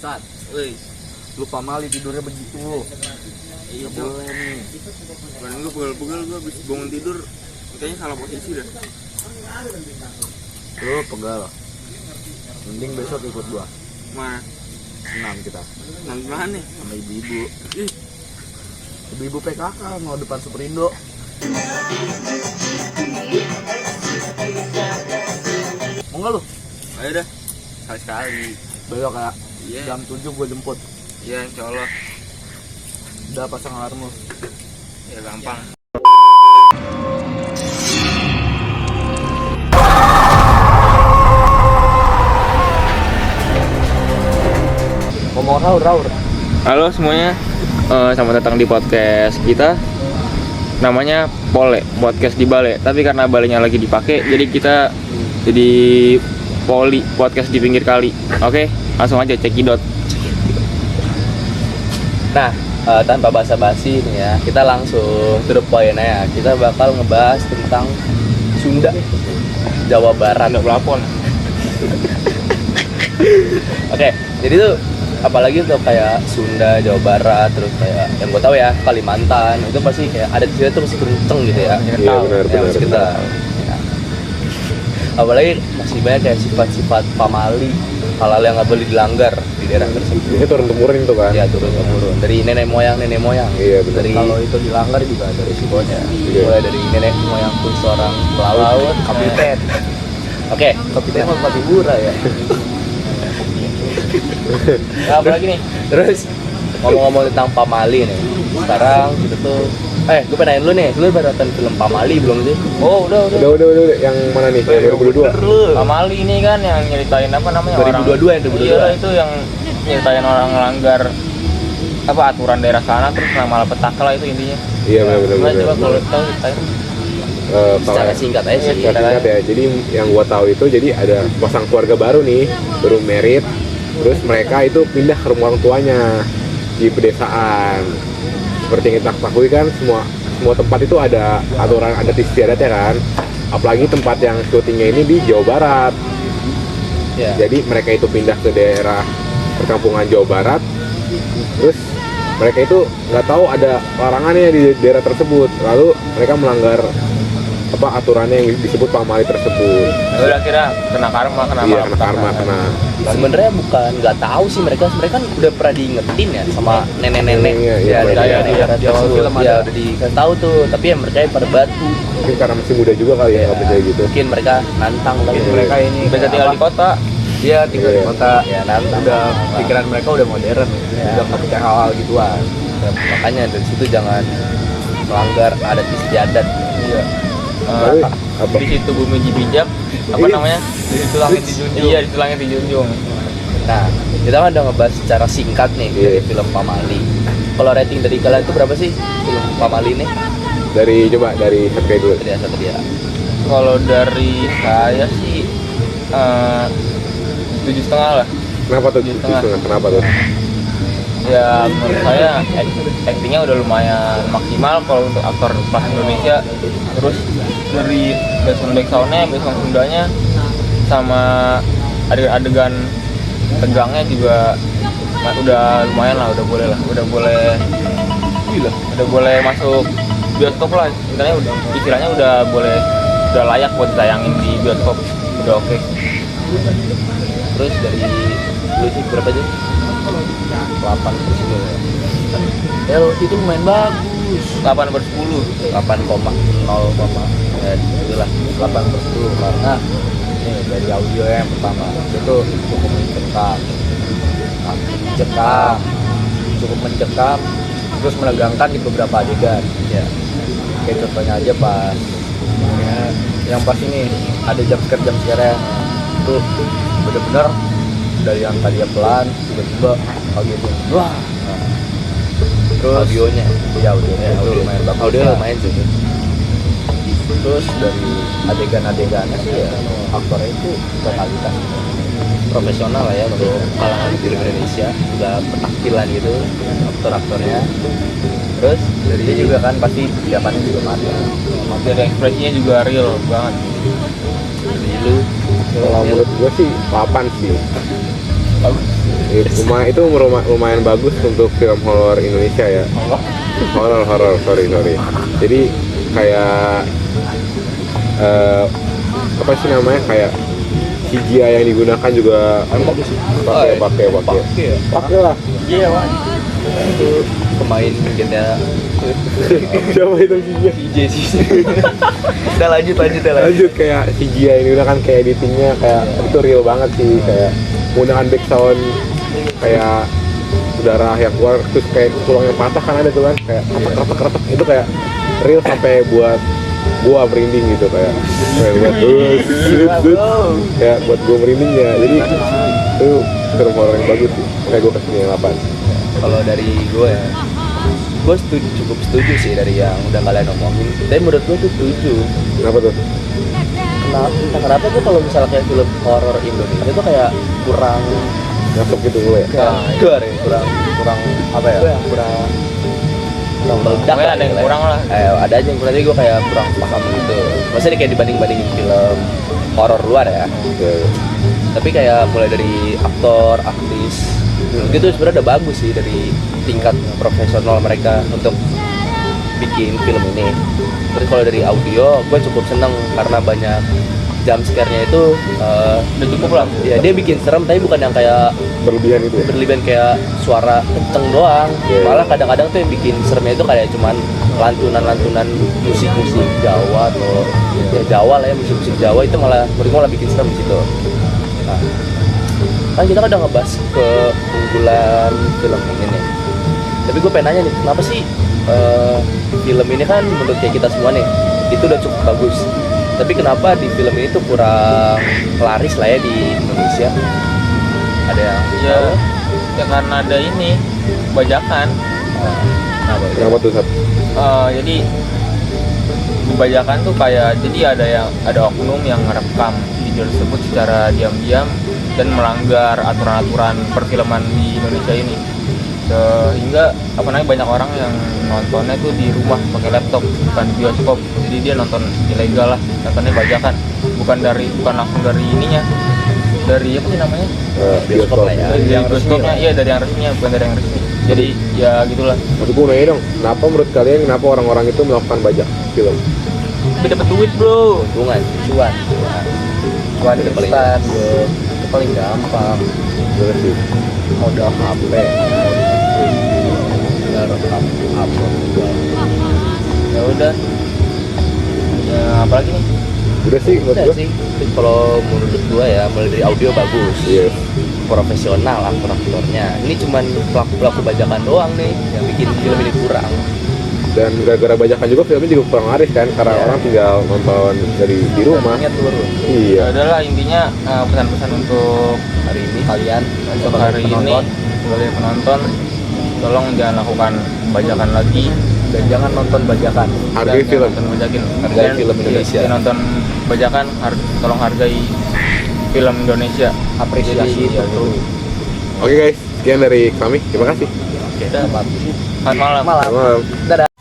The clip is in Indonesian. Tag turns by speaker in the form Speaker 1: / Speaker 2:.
Speaker 1: bangsat.
Speaker 2: Woi,
Speaker 1: Lu pamali tidurnya begitu lu.
Speaker 2: iya
Speaker 1: Gak
Speaker 2: Cok.
Speaker 1: boleh nih.
Speaker 2: Kemarin gue pegel-pegel, gue habis bangun tidur kayaknya salah posisi dah.
Speaker 1: Lu pegal. Mending besok ikut gua.
Speaker 2: Mana?
Speaker 1: Senam kita
Speaker 2: Nanti mana nih?
Speaker 1: sama ibu-ibu.
Speaker 2: Ih,
Speaker 1: Ibu-ibu PKK mau depan Superindo. Mau nggak lu?
Speaker 2: ayo dah. Sekali-sekali.
Speaker 1: Besok ya.
Speaker 2: Iya.
Speaker 1: Jam 7 gua jemput.
Speaker 2: Iya, insya Allah.
Speaker 1: Udah pasang alarm lu.
Speaker 2: Ya gampang.
Speaker 1: Ngomong raur.
Speaker 2: Halo semuanya, selamat datang di podcast kita. Namanya Pole, podcast di Bale. Tapi karena balenya lagi dipakai, jadi kita jadi Poli, podcast di pinggir kali. Oke, langsung aja cekidot.
Speaker 3: Nah, tanpa basa-basi nih ya, kita langsung to the point ya. Kita bakal ngebahas tentang Sunda, Jawa Barat.
Speaker 2: Nggak pelapon.
Speaker 3: Oke, jadi tuh apalagi untuk kayak Sunda, Jawa Barat, terus kayak yang gue tahu ya Kalimantan, itu pasti kayak ada di situ masih kenceng gitu ya.
Speaker 4: Iya benar.
Speaker 3: Masih kita. Ya. Apalagi masih banyak kayak sifat-sifat pamali, hal-hal yang nggak boleh dilanggar di daerah tersebut.
Speaker 4: Ini turun temurun itu kan?
Speaker 3: Ya turun temurun dari nenek moyang.
Speaker 4: Iya benar.
Speaker 3: Dari
Speaker 1: Kalau itu dilanggar juga ada risikonya.
Speaker 4: Iya.
Speaker 3: mulai dari nenek moyang pun seorang pelaut, kapiten. Oke,
Speaker 1: Kapiten mah Pak Bura ya.
Speaker 2: Nah, apa lagi nih?
Speaker 3: terus ngomong-ngomong tentang pamali nih. Sekarang kita tuh gue pengen nanya lu nih, lu udah nonton film Pamali belum sih?
Speaker 2: Oh, udah.
Speaker 4: Udah. Yang mana nih? Yang 2022?
Speaker 2: Pamali ini kan yang nyeritain apa namanya
Speaker 3: 2022 yang 2022.
Speaker 2: Iya, itu yang nyeritain orang melanggar apa aturan daerah sana terus kena malapetaka lah itu intinya.
Speaker 4: Iya benar.
Speaker 2: Gimana coba kalau tahu ceritain.
Speaker 3: Secara singkat aja sih.
Speaker 4: Singkat ya. Jadi yang gua tahu itu jadi ada pasang keluarga baru nih, baru married. Terus mereka itu pindah ke rumah orang tuanya di pedesaan. Seperti yang kita ketahui kan semua tempat itu ada aturan adat istiadatnya kan. Apalagi tempat yang syutingnya ini di Jawa Barat.
Speaker 3: Ya.
Speaker 4: Jadi mereka itu pindah ke daerah perkampungan Jawa Barat. Terus mereka itu nggak tahu ada larangannya di daerah tersebut. Lalu mereka melanggar apa aturannya yang disebut pamali tersebut.
Speaker 2: Udah kira kena karma, kena
Speaker 4: Iya, kena karma,
Speaker 2: malapetaka.
Speaker 4: kena.
Speaker 3: Sebenarnya bukan nggak tahu sih mereka kan udah pernah diingetin ya sama nenek-nenek
Speaker 4: Neneknya, iya,
Speaker 3: di
Speaker 4: iya,
Speaker 3: daerah
Speaker 1: iya,
Speaker 3: Jawa tuh.
Speaker 1: film
Speaker 3: Ya
Speaker 1: ada.
Speaker 3: udah dikasih tahu tuh, tapi yang mereka pada batu.
Speaker 4: Mungkin karena masih muda juga kali ya nggak percaya gitu.
Speaker 3: Mungkin mereka nantang kali.
Speaker 1: Mungkin mereka ini
Speaker 2: Biasa tinggal di kota.
Speaker 1: Dia tinggal di
Speaker 4: Iya.
Speaker 1: kota.
Speaker 3: Ya nantang.
Speaker 1: Udah pikiran mereka udah modern.
Speaker 3: Ya.
Speaker 1: Udah nggak percaya hal-hal gituan.
Speaker 3: Ya, makanya dari situ jangan melanggar adat istiadat.
Speaker 1: Iya.
Speaker 4: Tapi apa?
Speaker 2: Di situ bumi dipijak, apa namanya?
Speaker 1: Di situ langit dijunjung.
Speaker 2: Iya, di situ langit dijunjung.
Speaker 3: Nah, kita kan udah ngebahas secara singkat nih
Speaker 4: Iya.
Speaker 3: dari film Pamali. Kalau rating dari kalian itu berapa sih film Pamali ini?
Speaker 4: Dari Satria dulu.
Speaker 3: Dari Satria.
Speaker 2: Kalau dari saya sih 7,5 lah.
Speaker 4: Kenapa tuh?
Speaker 2: Tujuh setengah.
Speaker 4: Kenapa tuh?
Speaker 2: Ya menurut saya actingnya udah lumayan maksimal kalau untuk aktor kelas Indonesia. Terus dari backsoundnya, backsound Sundanya, sama adegan tegangnya juga udah lumayan lah, udah boleh masuk bioskop lah. Istilahnya udah layak buat ditayangin di bioskop, udah oke.
Speaker 3: Terus dari lu sih berapa sih?
Speaker 1: 8/10 ya. Ya itu lumayan bagus.
Speaker 2: 8/10.
Speaker 3: 8,0, ya itulah
Speaker 1: 8/10 karena nih dari audio yang pertama itu cukup mencekam terus menegangkan di beberapa adegan
Speaker 3: ya.
Speaker 1: kayak contohnya aja pas yang pas ini ada jam scare itu bener-bener dari yang tadinya pelan tiba-tiba gitu wah. Terus
Speaker 3: Audionya.
Speaker 1: iya audionya itu lumayan bagus.
Speaker 3: Audio
Speaker 1: Nah,
Speaker 3: lumayan sih.
Speaker 1: terus dari adegan-adegannya sih ya aktornya itu totalitas
Speaker 3: Profesional lah ya untuk kalangan film Indonesia, udah penampilan gitu aktor-aktornya. Terus
Speaker 1: dari dia juga kan pasti persiapannya juga matang.
Speaker 2: Dan ekspresinya juga real banget.
Speaker 3: dari lu
Speaker 4: Kalau menurut gue sih 8 sih.
Speaker 2: Bagus.
Speaker 4: itu lumayan bagus untuk film horor Indonesia ya. Horor, sorry. Jadi kayak apa sih namanya, kayak CGI yang digunakan juga pakai lah.
Speaker 2: Iya, Pak.
Speaker 3: Itu pemain gennya
Speaker 4: Siapa itu CGI?
Speaker 3: DJ sih. Udah lanjut.
Speaker 4: Lanjut, kayak CGI yang digunakan, kayak editingnya kayak itu real banget sih, kayak menggunakan background kayak udara yang keluar terus kayak tulangnya patah kan, ada tuh kan kayak retak itu kayak real sampai buat gua merinding gitu, kayak buat gua merinding ya. Jadi itu film horor yang bagus sih, kayak gua kasih nilai 8.
Speaker 3: Kalau dari gue ya, gue cukup setuju sih dari yang udah kalian omongin. Tapi menurut gue tuh setuju.
Speaker 4: Kenapa tuh?
Speaker 3: Kenapa tuh kalau misalnya kayak film horor Indonesia tuh kayak kurang
Speaker 4: Masuk gitu gue ya?
Speaker 3: kurang apa ya? Kurang meledak.
Speaker 2: Pokoknya ada yang kurang lah.
Speaker 3: Ada aja yang kurang, jadi gue kayak kurang paham gitu. Maksudnya kayak dibandingin film horor luar ya.
Speaker 4: Oke.
Speaker 3: Tapi kayak mulai dari aktor, aktris gitu sebenarnya udah bagus sih dari tingkat profesional mereka untuk bikin film ini. Terus kalau dari audio, gue cukup seneng karena banyak jump scare-nya itu
Speaker 2: Udah cukup lah.
Speaker 3: ya dia bikin serem, tapi bukan yang kayak
Speaker 4: Berlebihan itu ya?
Speaker 3: berlebihan kayak suara kenceng doang.
Speaker 4: Yeah.
Speaker 3: Malah kadang-kadang tuh yang bikin seremnya itu kayak cuman lantunan musik-musik Jawa atau ya Jawa lah ya, musik-musik Jawa itu malah menurut gue malah bikin serem di situ. Nah, kan kita udah ngebahas keunggulan film ini nih. Tapi gue pengen nanya nih, kenapa sih film ini kan menurut kayak kita semua nih itu udah cukup bagus, tapi kenapa di film ini tuh kurang laris lah ya di Indonesia? Ada yang
Speaker 2: Ya karena ada ini bajakan.
Speaker 4: Kenapa tuh, Sat?
Speaker 2: Jadi bajakan tuh kayak, jadi ada oknum yang merekam video tersebut secara diam-diam dan melanggar aturan-aturan perfilman di Indonesia ini, sehingga banyak orang yang nontonnya tuh di rumah pakai laptop, bukan di bioskop. Jadi dia nonton ilegal lah, nontonnya bajakan, bukan langsung dari ininya, dari apa sih namanya,
Speaker 3: bioskop lah ya.
Speaker 2: dari yang bioskopnya, iya dari yang resminya, bukan dari yang resmi. Jadi ya gitulah.
Speaker 4: Maksud gue nanya dong, kenapa menurut kalian orang-orang itu melakukan bajak film?
Speaker 2: Tapi dapat duit bro.
Speaker 3: Untungan, cuan itu paling
Speaker 1: instan, bro. Itu paling gampang.
Speaker 4: Bener sih.
Speaker 1: Modal HP, rekam upload juga.
Speaker 2: Ya udah. Ya apalagi nih?
Speaker 4: Udah sih menurut
Speaker 3: udah
Speaker 4: gue.
Speaker 3: sih. Tapi kalau menurut gua ya, mulai dari audio bagus,
Speaker 4: Iya.
Speaker 3: profesional aktor-aktornya. Ini cuman pelaku bajakan doang nih yang bikin film ini kurang.
Speaker 4: Dan gara-gara bajakan juga filmnya juga kurang laris kan, karena
Speaker 3: Iya.
Speaker 4: orang tinggal nonton di rumah.
Speaker 1: Ingat tuh bro.
Speaker 2: Ya
Speaker 4: Iya.
Speaker 2: udahlah, intinya pesan-pesan untuk
Speaker 3: Hari ini
Speaker 1: Kalian
Speaker 2: untuk
Speaker 1: sebagai
Speaker 2: hari
Speaker 1: penonton,
Speaker 2: ini sebagai penonton, tolong jangan lakukan bajakan lagi.
Speaker 1: dan jangan nonton bajakan.
Speaker 4: Hargai
Speaker 2: Dan
Speaker 4: film.
Speaker 2: jangan nonton bajakin.
Speaker 3: Hargai
Speaker 2: Dan,
Speaker 3: film Indonesia.
Speaker 2: iya, nonton bajakan, tolong hargai film Indonesia.
Speaker 1: Apresiasi
Speaker 2: Jadi,
Speaker 1: itu
Speaker 2: ya,
Speaker 1: bro.
Speaker 4: Oke guys, sekian dari kami. Terima kasih.
Speaker 2: Selamat malam.
Speaker 1: Malam.
Speaker 4: Selamat malam.
Speaker 1: Dadah.